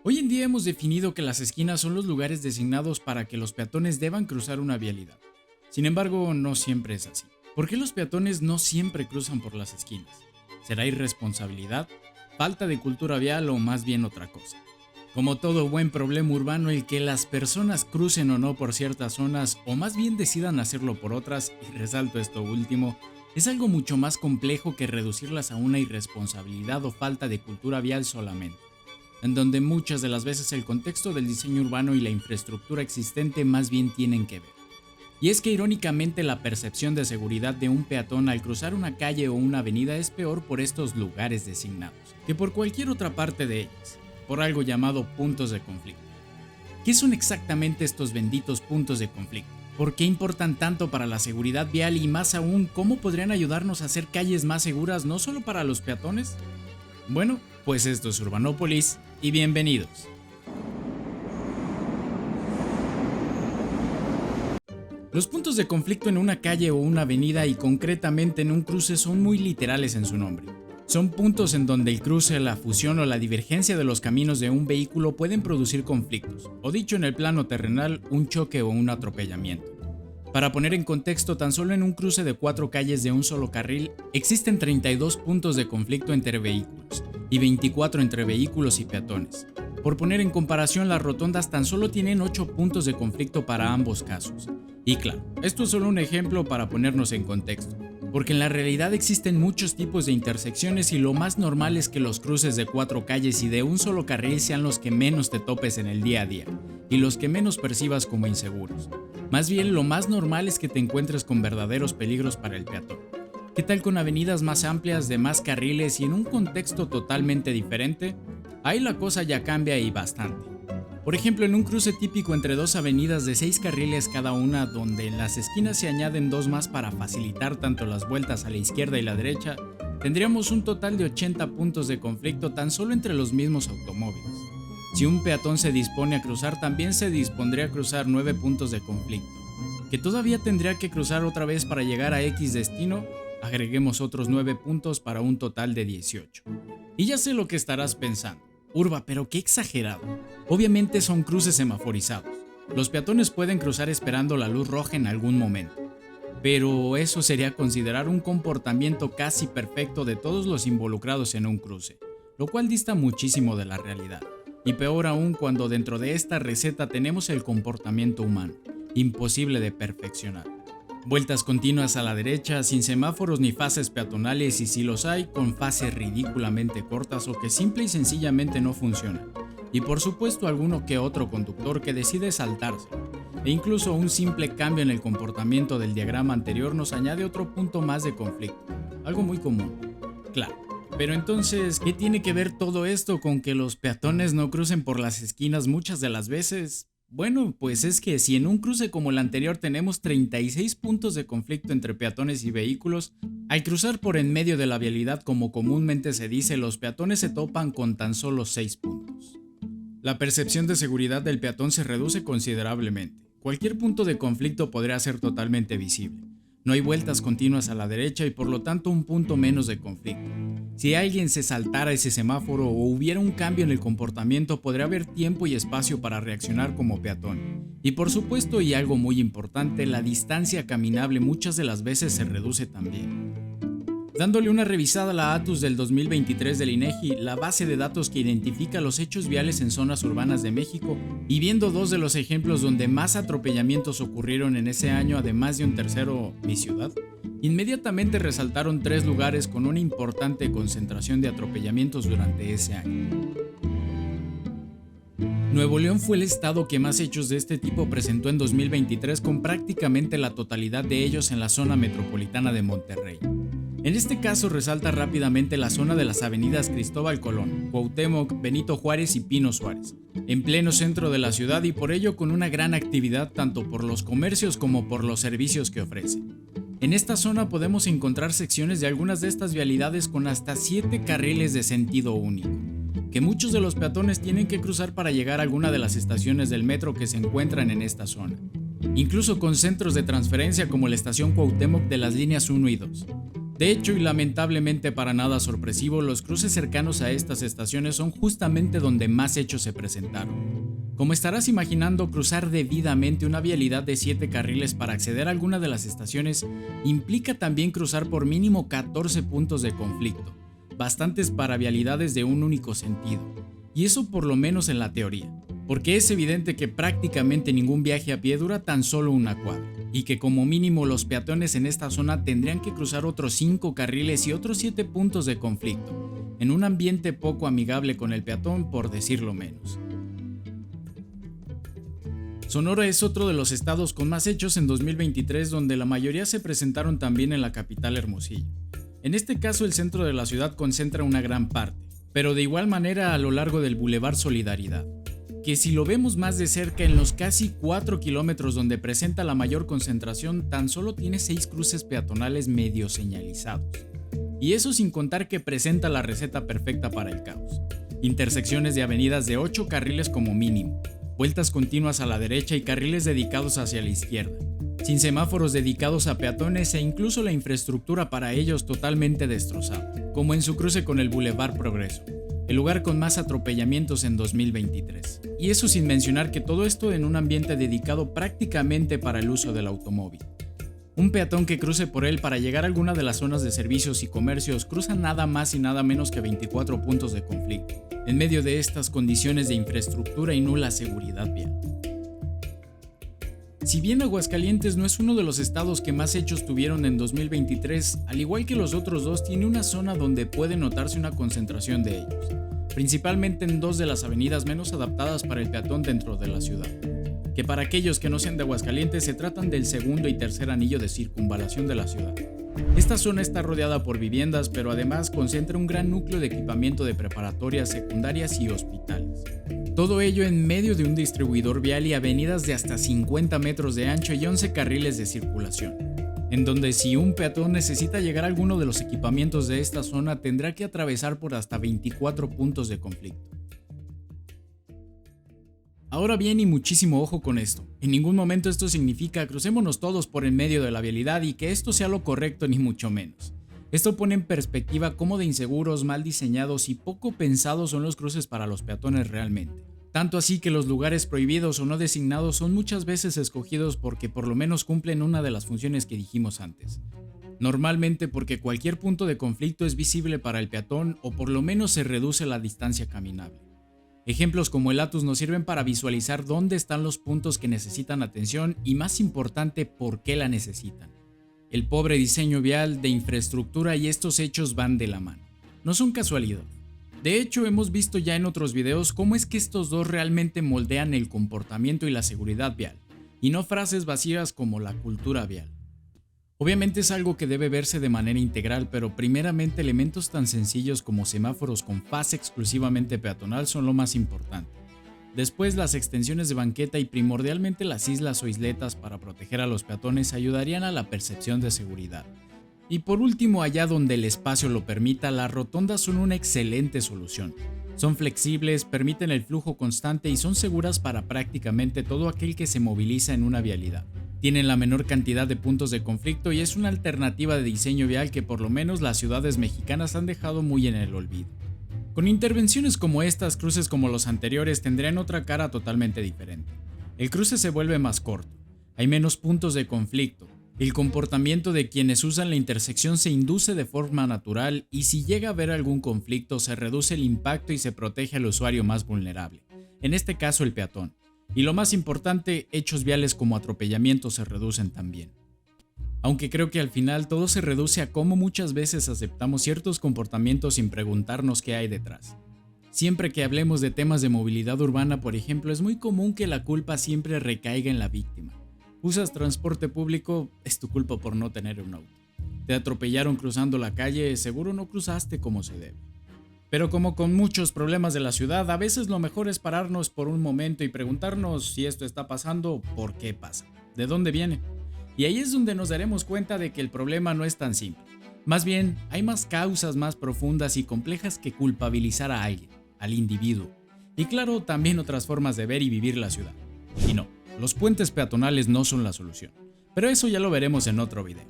Hoy en día hemos definido que las esquinas son los lugares designados para que los peatones deban cruzar una vialidad. Sin embargo, no siempre es así. ¿Por qué los peatones no siempre cruzan por las esquinas? ¿Será irresponsabilidad, falta de cultura vial o más bien otra cosa? Como todo buen problema urbano, el que las personas crucen o no por ciertas zonas, o más bien decidan hacerlo por otras, y resalto esto último, es algo mucho más complejo que reducirlas a una irresponsabilidad o falta de cultura vial solamente, en donde muchas de las veces el contexto del diseño urbano y la infraestructura existente más bien tienen que ver. Y es que irónicamente la percepción de seguridad de un peatón al cruzar una calle o una avenida es peor por estos lugares designados, que por cualquier otra parte de ellas, por algo llamado puntos de conflicto. ¿Qué son exactamente estos benditos puntos de conflicto? ¿Por qué importan tanto para la seguridad vial y más aún, cómo podrían ayudarnos a hacer calles más seguras no solo para los peatones? Bueno, pues esto es Urbanópolis y bienvenidos. Los puntos de conflicto en una calle o una avenida y concretamente en un cruce son muy literales en su nombre. Son puntos en donde el cruce, la fusión o la divergencia de los caminos de un vehículo pueden producir conflictos, o dicho en el plano terrenal, un choque o un atropellamiento. Para poner en contexto, tan solo en un cruce de 4 calles de un solo carril, existen 32 puntos de conflicto entre vehículos y 24 entre vehículos y peatones. Por poner en comparación, las rotondas tan solo tienen 8 puntos de conflicto para ambos casos. Y claro, esto es solo un ejemplo para ponernos en contexto, porque en la realidad existen muchos tipos de intersecciones y lo más normal es que los cruces de 4 calles y de un solo carril sean los que menos te topes en el día a día y los que menos percibas como inseguros. Más bien, lo más normal es que te encuentres con verdaderos peligros para el peatón. ¿Qué tal con avenidas más amplias, de más carriles y en un contexto totalmente diferente? Ahí la cosa ya cambia y bastante. Por ejemplo, en un cruce típico entre 2 avenidas de 6 carriles cada una, donde en las esquinas se añaden 2 más para facilitar tanto las vueltas a la izquierda y la derecha, tendríamos un total de 80 puntos de conflicto tan solo entre los mismos automóviles. Si un peatón se dispone a cruzar, también se dispondría a cruzar 9 puntos de conflicto, que todavía tendría que cruzar otra vez para llegar a X destino. Agreguemos otros 9 puntos para un total de 18. Y ya sé lo que estarás pensando. Urba, pero qué exagerado. Obviamente son cruces semaforizados. Los peatones pueden cruzar esperando la luz roja en algún momento. Pero eso sería considerar un comportamiento casi perfecto de todos los involucrados en un cruce, lo cual dista muchísimo de la realidad. Y peor aún cuando dentro de esta receta tenemos el comportamiento humano, imposible de perfeccionar. Vueltas continuas a la derecha, sin semáforos ni fases peatonales y si los hay, con fases ridículamente cortas o que simple y sencillamente no funcionan. Y por supuesto alguno que otro conductor que decide saltarse. E incluso un simple cambio en el comportamiento del diagrama anterior nos añade otro punto más de conflicto, algo muy común. Claro, pero entonces, ¿qué tiene que ver todo esto con que los peatones no crucen por las esquinas muchas de las veces? Bueno, pues es que si en un cruce como el anterior tenemos 36 puntos de conflicto entre peatones y vehículos, al cruzar por en medio de la vialidad como comúnmente se dice, los peatones se topan con tan solo 6 puntos. La percepción de seguridad del peatón se reduce considerablemente. Cualquier punto de conflicto podría ser totalmente visible. No hay vueltas continuas a la derecha y por lo tanto un punto menos de conflicto. Si alguien se saltara ese semáforo o hubiera un cambio en el comportamiento, podría haber tiempo y espacio para reaccionar como peatón. Y por supuesto, y algo muy importante, la distancia caminable muchas de las veces se reduce también. Dándole una revisada a la ATUS del 2023 del INEGI, la base de datos que identifica los hechos viales en zonas urbanas de México, y viendo 2 de los ejemplos donde más atropellamientos ocurrieron en ese año, además de un tercero, mi ciudad, inmediatamente resaltaron 3 lugares con una importante concentración de atropellamientos durante ese año. Nuevo León fue el estado que más hechos de este tipo presentó en 2023, con prácticamente la totalidad de ellos en la zona metropolitana de Monterrey. En este caso resalta rápidamente la zona de las avenidas Cristóbal Colón, Cuauhtémoc, Benito Juárez y Pino Suárez, en pleno centro de la ciudad y por ello con una gran actividad tanto por los comercios como por los servicios que ofrece. En esta zona podemos encontrar secciones de algunas de estas vialidades con hasta 7 carriles de sentido único, que muchos de los peatones tienen que cruzar para llegar a alguna de las estaciones del metro que se encuentran en esta zona, incluso con centros de transferencia como la estación Cuauhtémoc de las líneas 1 y 2. De hecho, y lamentablemente para nada sorpresivo, los cruces cercanos a estas estaciones son justamente donde más hechos se presentaron. Como estarás imaginando, cruzar debidamente una vialidad de 7 carriles para acceder a alguna de las estaciones implica también cruzar por mínimo 14 puntos de conflicto, bastantes para vialidades de un único sentido, y eso por lo menos en la teoría, porque es evidente que prácticamente ningún viaje a pie dura tan solo una cuadra, y que como mínimo los peatones en esta zona tendrían que cruzar otros 5 carriles y otros 7 puntos de conflicto, en un ambiente poco amigable con el peatón, por decirlo menos. Sonora es otro de los estados con más hechos en 2023, donde la mayoría se presentaron también en la capital Hermosillo. En este caso, el centro de la ciudad concentra una gran parte, pero de igual manera a lo largo del Boulevard Solidaridad, que si lo vemos más de cerca, en los casi 4 kilómetros donde presenta la mayor concentración, tan solo tiene 6 cruces peatonales medio señalizados. Y eso sin contar que presenta la receta perfecta para el caos: intersecciones de avenidas de 8 carriles como mínimo, vueltas continuas a la derecha y carriles dedicados hacia la izquierda, sin semáforos dedicados a peatones e incluso la infraestructura para ellos totalmente destrozada, como en su cruce con el Boulevard Progreso, el lugar con más atropellamientos en 2023. Y eso sin mencionar que todo esto en un ambiente dedicado prácticamente para el uso del automóvil. Un peatón que cruce por él para llegar a alguna de las zonas de servicios y comercios cruza nada más y nada menos que 24 puntos de conflicto, en medio de estas condiciones de infraestructura y nula seguridad vial. Si bien Aguascalientes no es uno de los estados que más hechos tuvieron en 2023, al igual que los otros dos, tiene una zona donde puede notarse una concentración de ellos, principalmente en 2 de las avenidas menos adaptadas para el peatón dentro de la ciudad, que para aquellos que no sean de Aguascalientes se tratan del segundo y tercer anillo de circunvalación de la ciudad. Esta zona está rodeada por viviendas, pero además concentra un gran núcleo de equipamiento de preparatorias, secundarias y hospitales. Todo ello en medio de un distribuidor vial y avenidas de hasta 50 metros de ancho y 11 carriles de circulación, en donde si un peatón necesita llegar a alguno de los equipamientos de esta zona tendrá que atravesar por hasta 24 puntos de conflicto. Ahora bien, y muchísimo ojo con esto, en ningún momento esto significa crucémonos todos por en medio de la vialidad y que esto sea lo correcto ni mucho menos. Esto pone en perspectiva cómo de inseguros, mal diseñados y poco pensados son los cruces para los peatones realmente. Tanto así que los lugares prohibidos o no designados son muchas veces escogidos porque por lo menos cumplen una de las funciones que dijimos antes. Normalmente porque cualquier punto de conflicto es visible para el peatón o por lo menos se reduce la distancia caminable. Ejemplos como el Atus nos sirven para visualizar dónde están los puntos que necesitan atención y, más importante, por qué la necesitan. El pobre diseño vial, de infraestructura y estos hechos van de la mano. No son casualidad. De hecho, hemos visto ya en otros videos cómo es que estos dos realmente moldean el comportamiento y la seguridad vial, y no frases vacías como la cultura vial. Obviamente es algo que debe verse de manera integral, pero primeramente elementos tan sencillos como semáforos con fase exclusivamente peatonal son lo más importante. Después, las extensiones de banqueta y primordialmente las islas o isletas para proteger a los peatones ayudarían a la percepción de seguridad. Y por último, allá donde el espacio lo permita, las rotondas son una excelente solución. Son flexibles, permiten el flujo constante y son seguras para prácticamente todo aquel que se moviliza en una vialidad. Tienen la menor cantidad de puntos de conflicto y es una alternativa de diseño vial que por lo menos las ciudades mexicanas han dejado muy en el olvido. Con intervenciones como estas, cruces como los anteriores tendrían otra cara totalmente diferente. El cruce se vuelve más corto, hay menos puntos de conflicto, el comportamiento de quienes usan la intersección se induce de forma natural y si llega a haber algún conflicto se reduce el impacto y se protege al usuario más vulnerable, en este caso el peatón. Y lo más importante, hechos viales como atropellamientos se reducen también. Aunque creo que al final todo se reduce a cómo muchas veces aceptamos ciertos comportamientos sin preguntarnos qué hay detrás. Siempre que hablemos de temas de movilidad urbana, por ejemplo, es muy común que la culpa siempre recaiga en la víctima. Usas transporte público, es tu culpa por no tener un auto. Te atropellaron cruzando la calle, seguro no cruzaste como se debe. Pero como con muchos problemas de la ciudad, a veces lo mejor es pararnos por un momento y preguntarnos si esto está pasando, ¿por qué pasa? ¿De dónde viene? Y ahí es donde nos daremos cuenta de que el problema no es tan simple. Más bien, hay más causas más profundas y complejas que culpabilizar a alguien, al individuo. Y claro, también otras formas de ver y vivir la ciudad. Y no, los puentes peatonales no son la solución. Pero eso ya lo veremos en otro video.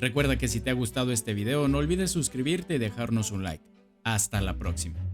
Recuerda que si te ha gustado este video no olvides suscribirte y dejarnos un like. Hasta la próxima.